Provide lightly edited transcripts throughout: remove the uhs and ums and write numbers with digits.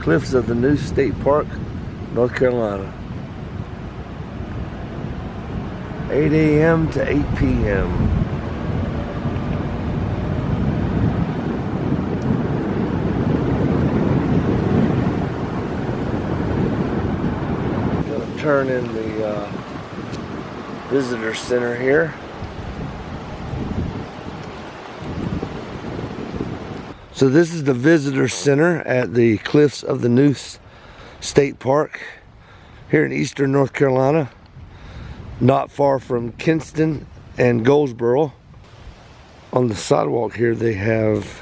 cliffs of the Neuse State Park, North Carolina. 8 a.m. to 8 p.m. Gonna turn in the visitor center here. So this is the visitor center at the cliffs of the Neuse State Park here in eastern North Carolina, not far from Kinston and Goldsboro. On the sidewalk here they have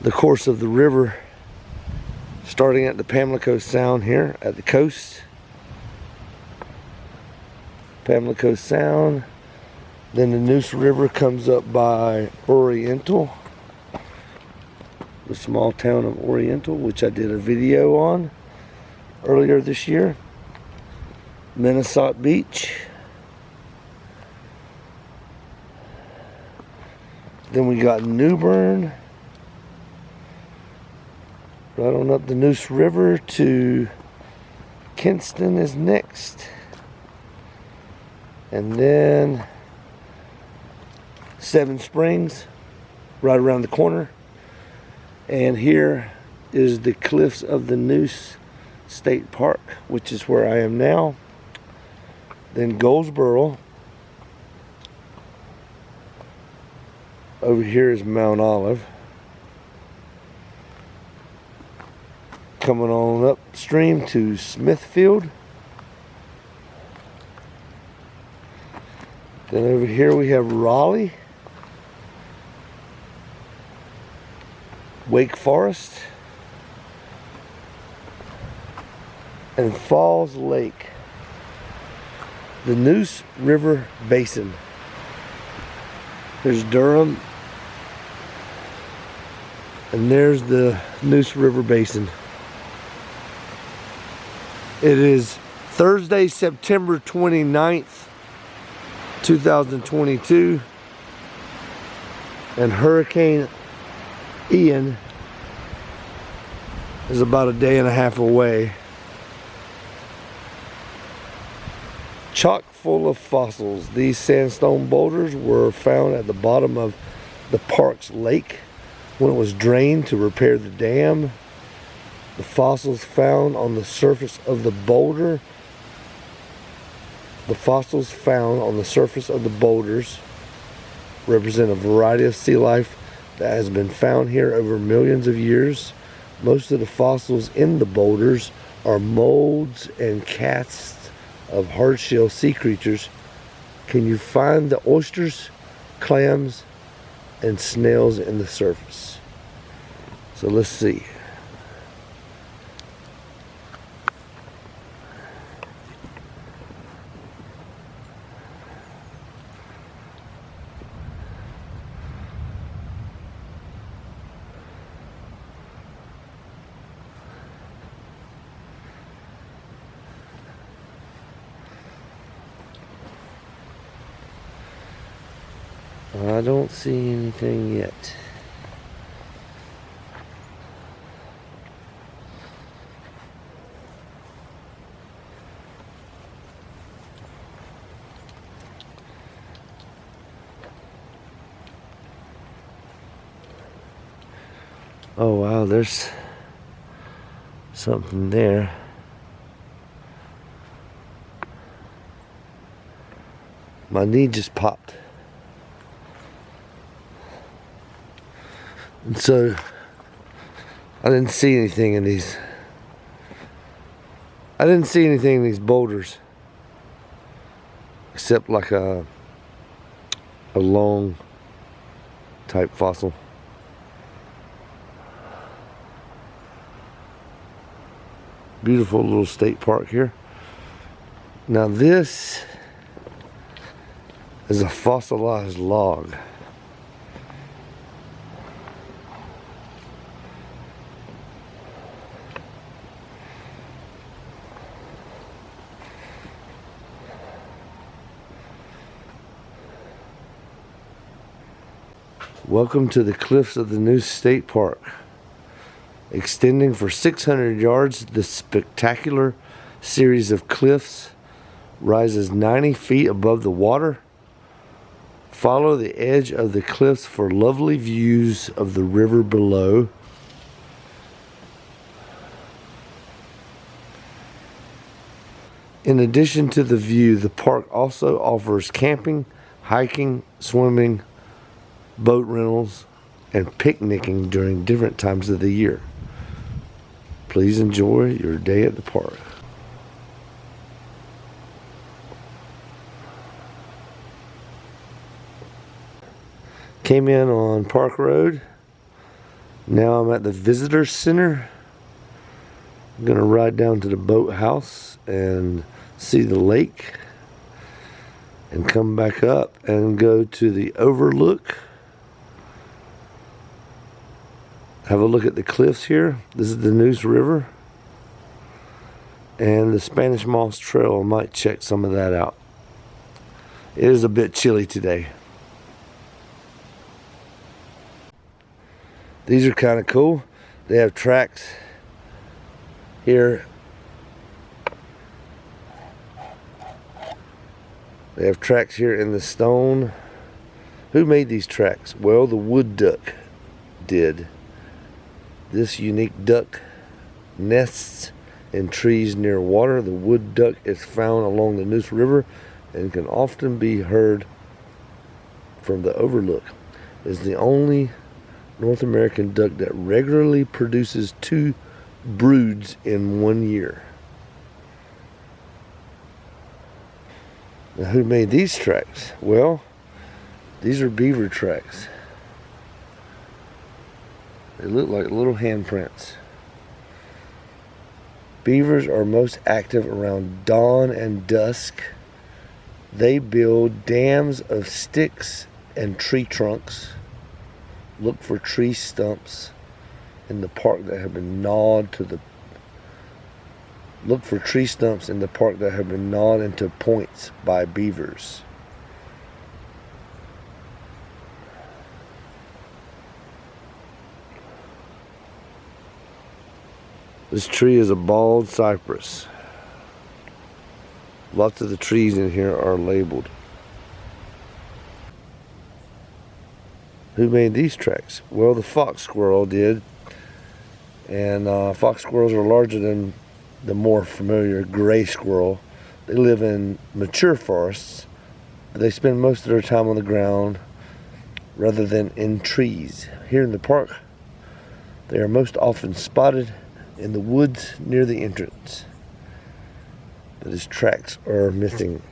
the course of the river starting at the Pamlico Sound here at the coast. Pamlico Sound. Then the Neuse River comes up by Oriental, the small town of Oriental, which I did a video on earlier this year. Minnesota Beach. Then we got New Bern, right on up the Neuse River to Kinston is next. And then Seven Springs, right around the corner. And here is the cliffs of the Neuse State Park, which is where I am now. Then Goldsboro. Over here is Mount Olive. Coming on upstream to Smithfield. Then over here we have Raleigh, Wake Forest, and Falls Lake. The Neuse River Basin. There's Durham, and there's the Neuse River Basin. It is Thursday, September 29th, 2022, and Hurricane Ian is about a day and a half away. Chock full of fossils. These sandstone boulders were found at the bottom of the park's lake when it was drained to repair the dam. The fossils found on the surface of the boulder represent a variety of sea life that has been found here over millions of years. Most of the fossils in the boulders are molds and casts of hard-shell sea creatures. Can you find the oysters, clams, and snails in the surface? So let's see. I don't see anything yet. Oh wow, there's something there. My knee just popped. And so I didn't see anything in these. I didn't see anything in these boulders except like a long type fossil. Beautiful little state park here. Now this is a fossilized log. Welcome to the cliffs of the Neuse State Park. Extending for 600 yards, the spectacular series of cliffs rises 90 feet above the water. Follow the edge of the cliffs for lovely views of the river below. In addition to the view, the park also offers camping, hiking, swimming, boat rentals, and picnicking during different times of the year. Please enjoy your day at the park. Came in on Park Road. Now I'm at the Visitor Center. I'm gonna ride down to the boathouse and see the lake and come back up and go to the overlook. Have a look at the cliffs here. This is the Neuse River and the Spanish Moss Trail. I might check some of that out. It is a bit chilly today. These are kind of cool. They have tracks here. They have tracks here in the stone. Who made these tracks? Well, the wood duck did. This unique duck nests in trees near water. The wood duck is found along the Neuse River and can often be heard from the overlook. It is the only North American duck that regularly produces 2 broods in 1 year. Now, who made these tracks? Well, these are beaver tracks. They look like little handprints. Beavers are most active around dawn and dusk. They build dams of sticks and tree trunks. Look for tree stumps in the park that have been gnawed to the Look for tree stumps in the park that have been gnawed into points by beavers. This tree is a bald cypress. Lots of the trees in here are labeled. Who made these tracks? Well, the fox squirrel did. And fox squirrels are larger than the more familiar gray squirrel. They live in mature forests, but they spend most of their time on the ground rather than in trees. Here in the park, they are most often spotted in the woods near the entrance. But his tracks are missing.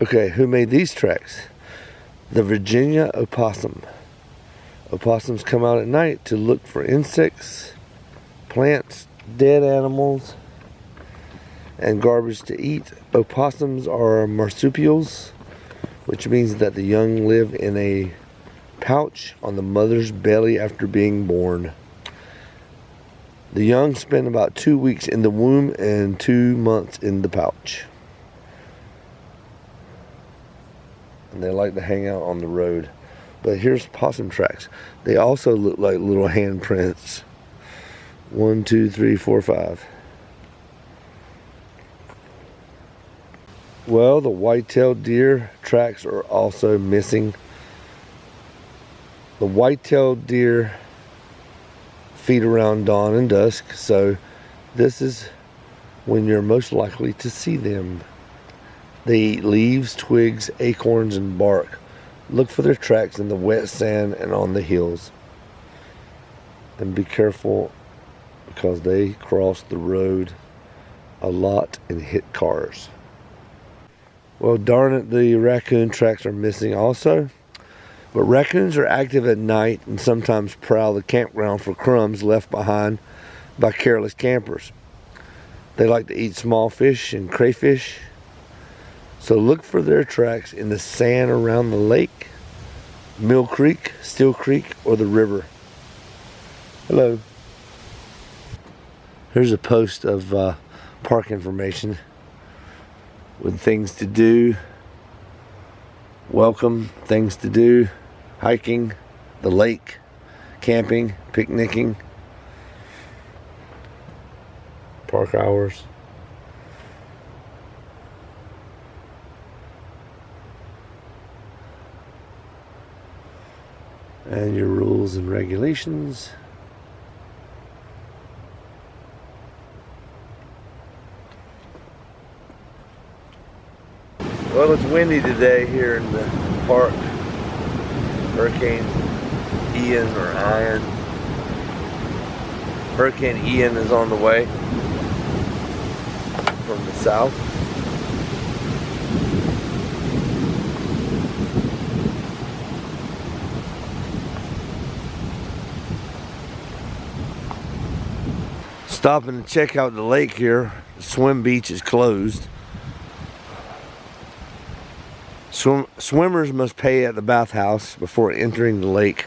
Okay, who made these tracks? The Virginia opossum. Opossums come out at night to look for insects, plants, dead animals, and garbage to eat. Opossums are marsupials, which means that the young live in a pouch on the mother's belly after being born. The young spend about 2 weeks in the womb and 2 months in the pouch. And they like to hang out on the road. But here's possum tracks. They also look like little handprints. 1, 2, 3, 4, 5. Well, the white-tailed deer tracks are also missing. The white-tailed deer feed around dawn and dusk, so this is when you're most likely to see them. They eat leaves, twigs, acorns, and bark. Look for their tracks in the wet sand and on the hills. And be careful because they cross the road a lot and hit cars. Well, darn it, the raccoon tracks are missing also. But raccoons are active at night and sometimes prowl the campground for crumbs left behind by careless campers. They like to eat small fish and crayfish. So look for their tracks in the sand around the lake, Mill Creek, Steel Creek, or the river. Hello. Here's a post of park information with things to do welcome things to do: hiking, the lake, camping, picnicking, park hours. And your rules and regulations. Well, it's windy today here in the park. Hurricane Ian or Ian. Hurricane Ian is on the way from the south. Stopping to check out the lake here. The swim beach is closed. Swimmers must pay at the bathhouse before entering the lake.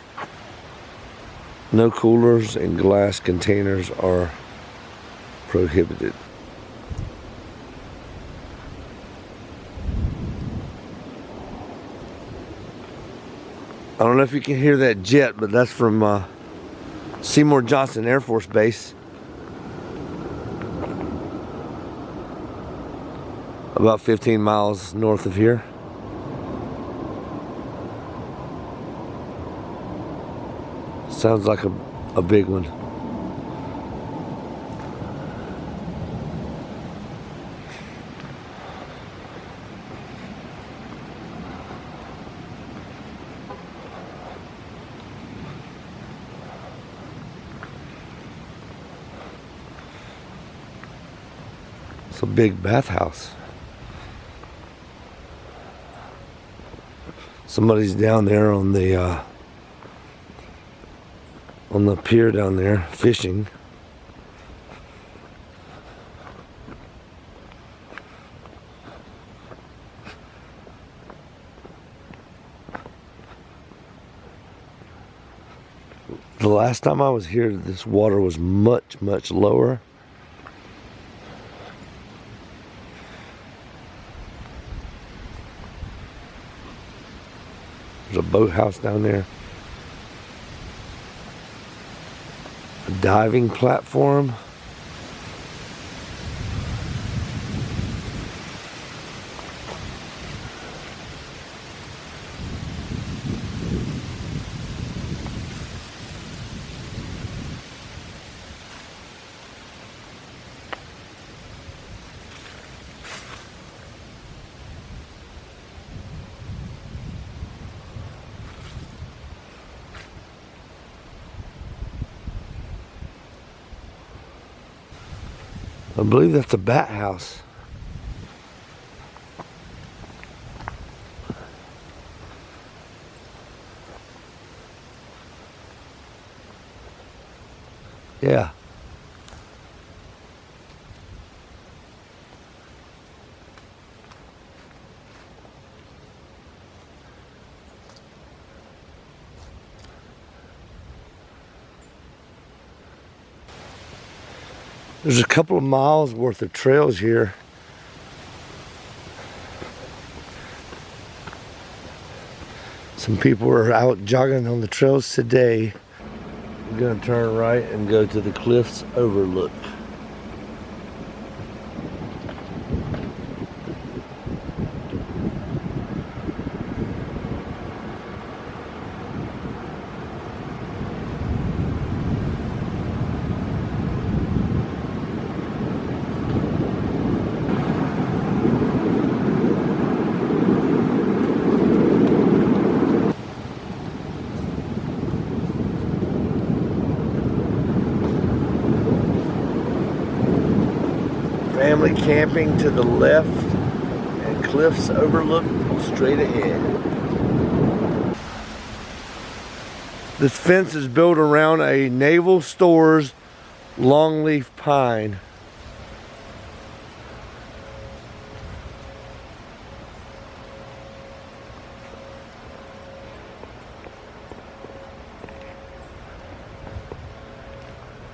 No coolers and glass containers are prohibited. I don't know if you can hear that jet, but that's from Seymour Johnson Air Force Base. About 15 miles north of here. Sounds like a big one. It's a big bathhouse. Somebody's down there on the pier down there fishing. The last time I was here, this water was much lower. There's a boathouse down there. A diving platform. I believe that's a bat house. Yeah. There's a couple of miles worth of trails here. Some people are out jogging on the trails today. We're gonna turn right and go to the cliffs overlook. Family camping to the left and cliffs overlook straight ahead. This fence is built around a Naval Stores longleaf pine.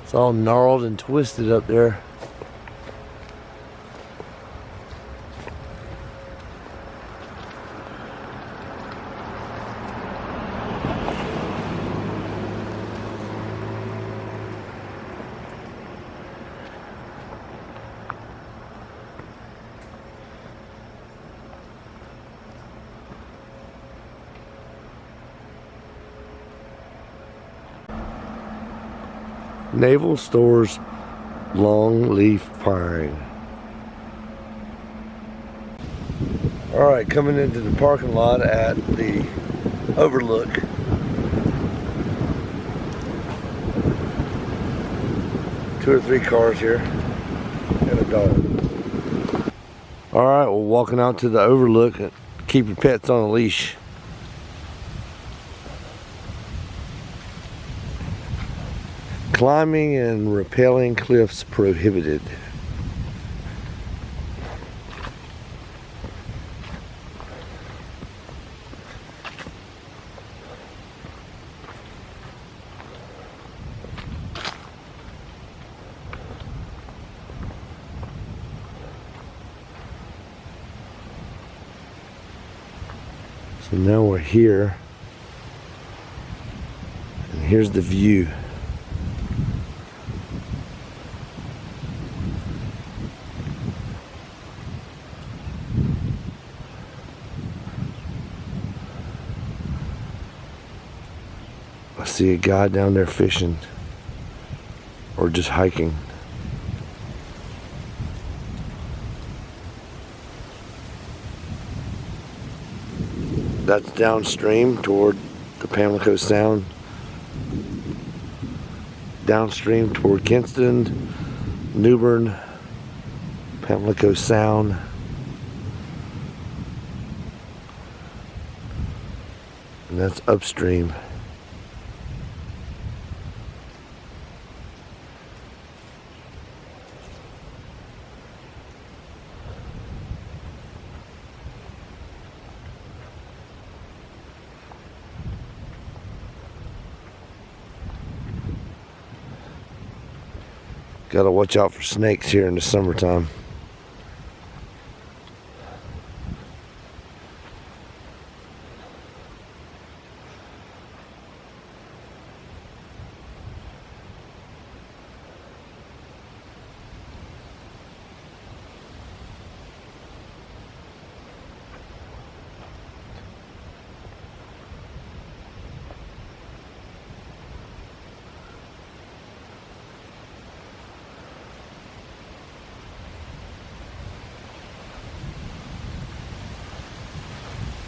It's all gnarled and twisted up there. Naval Stores Longleaf Pine. Alright, coming into the parking lot at the Overlook. Two or three cars here and a dog. Alright, we're walking out to the Overlook. Keep your pets on a leash. Climbing and rappelling cliffs prohibited. So now we're here, and here's the view. I see a guy down there fishing, or just hiking. That's downstream toward the Pamlico Sound. Downstream toward Kinston, Newbern, Pamlico Sound. And that's upstream. Gotta watch out for snakes here in the summertime.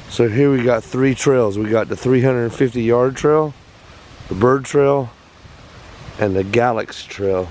So here we got three trails. We got the 350-yard trail, the Bird Trail, and the Galax Trail.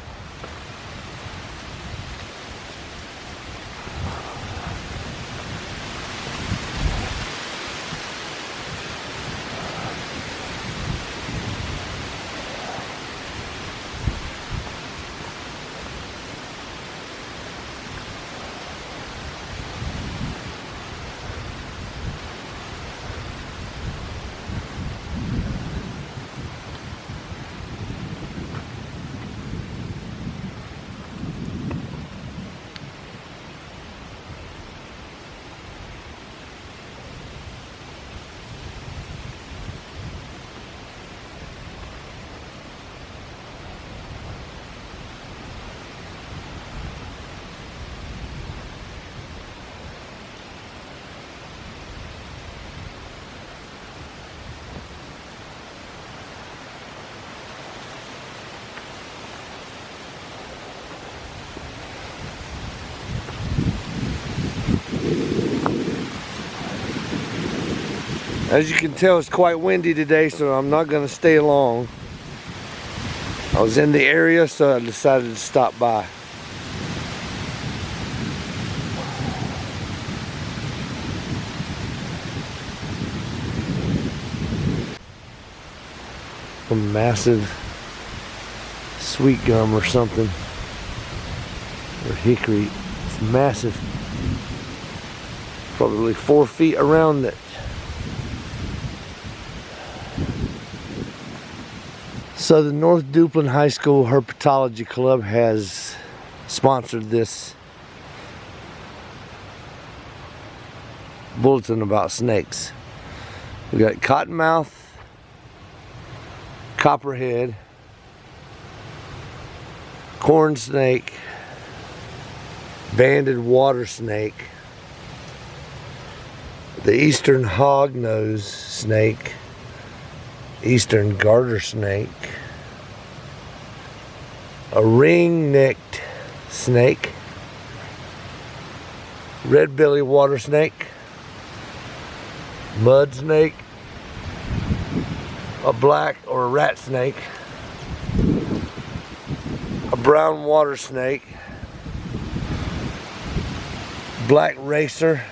As you can tell, it's quite windy today, so I'm not going to stay long. I was in the area, so I decided to stop by. A massive sweet gum or something, or hickory. It's massive, probably 4 feet around it. So the North Duplin High School Herpetology Club has sponsored this bulletin about snakes. We got cottonmouth, copperhead, corn snake, banded water snake, the eastern hognose snake, eastern garter snake, a ring-necked snake, red belly water snake, mud snake, a black or a rat snake, a brown water snake, black racer,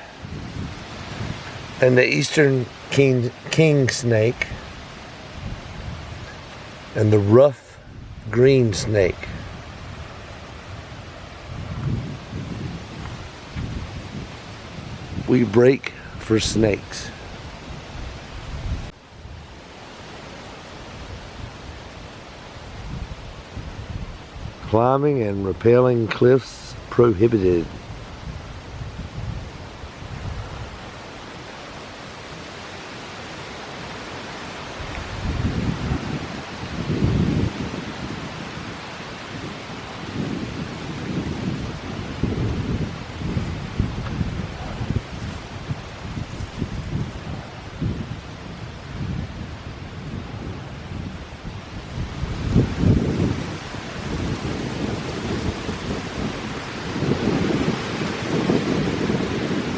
and the eastern king snake, and the rough green snake. We break for snakes. Climbing and rappelling cliffs prohibited.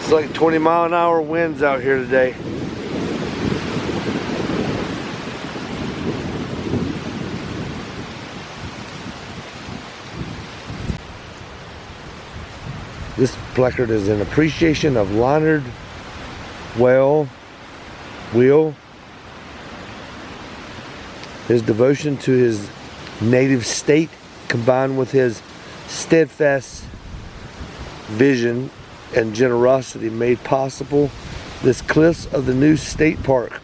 It's like 20-mile-an-hour winds out here today. This placard is in appreciation of Leonard Will, his devotion to his native state combined with his steadfast vision and generosity made possible this Cliffs of the Neuse State Park,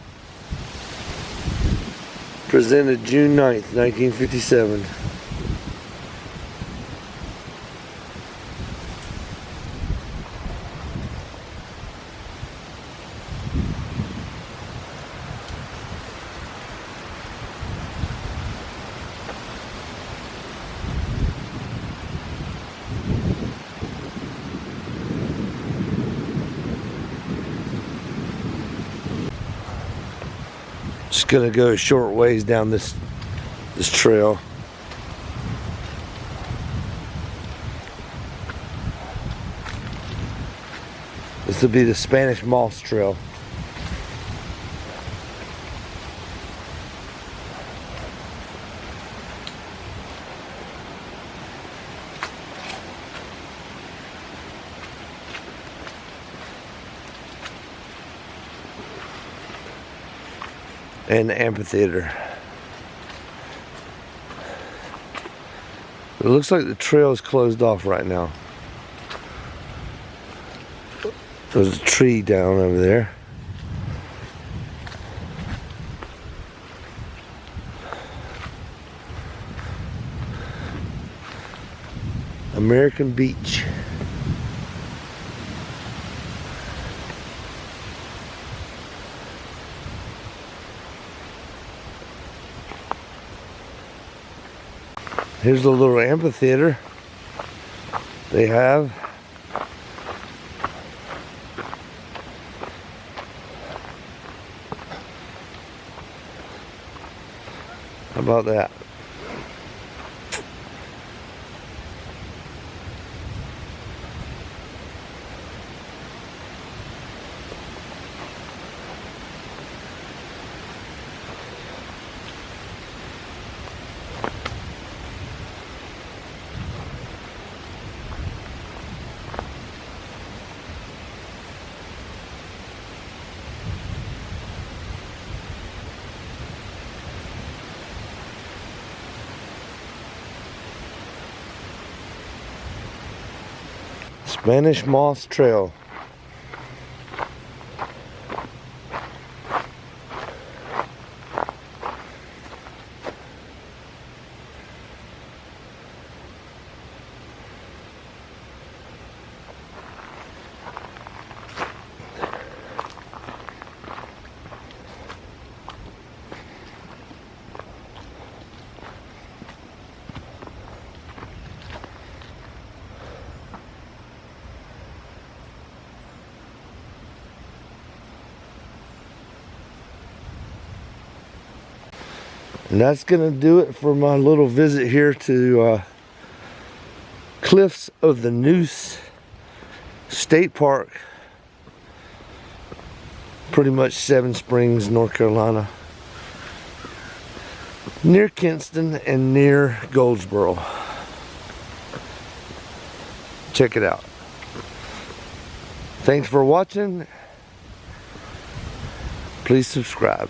presented June 9th, 1957. Just gonna go a short ways down this trail. This will be the Spanish Moss Trail. And the amphitheater. It looks like the trail is closed off right now. There's a tree down over there. American Beach. Here's a little amphitheater they have. How about that? Spanish Moss Trail. And that's gonna do it for my little visit here to Cliffs of the Neuse State Park. Pretty much Seven Springs, North Carolina. Near Kinston and near Goldsboro. Check it out. Thanks for watching. Please subscribe.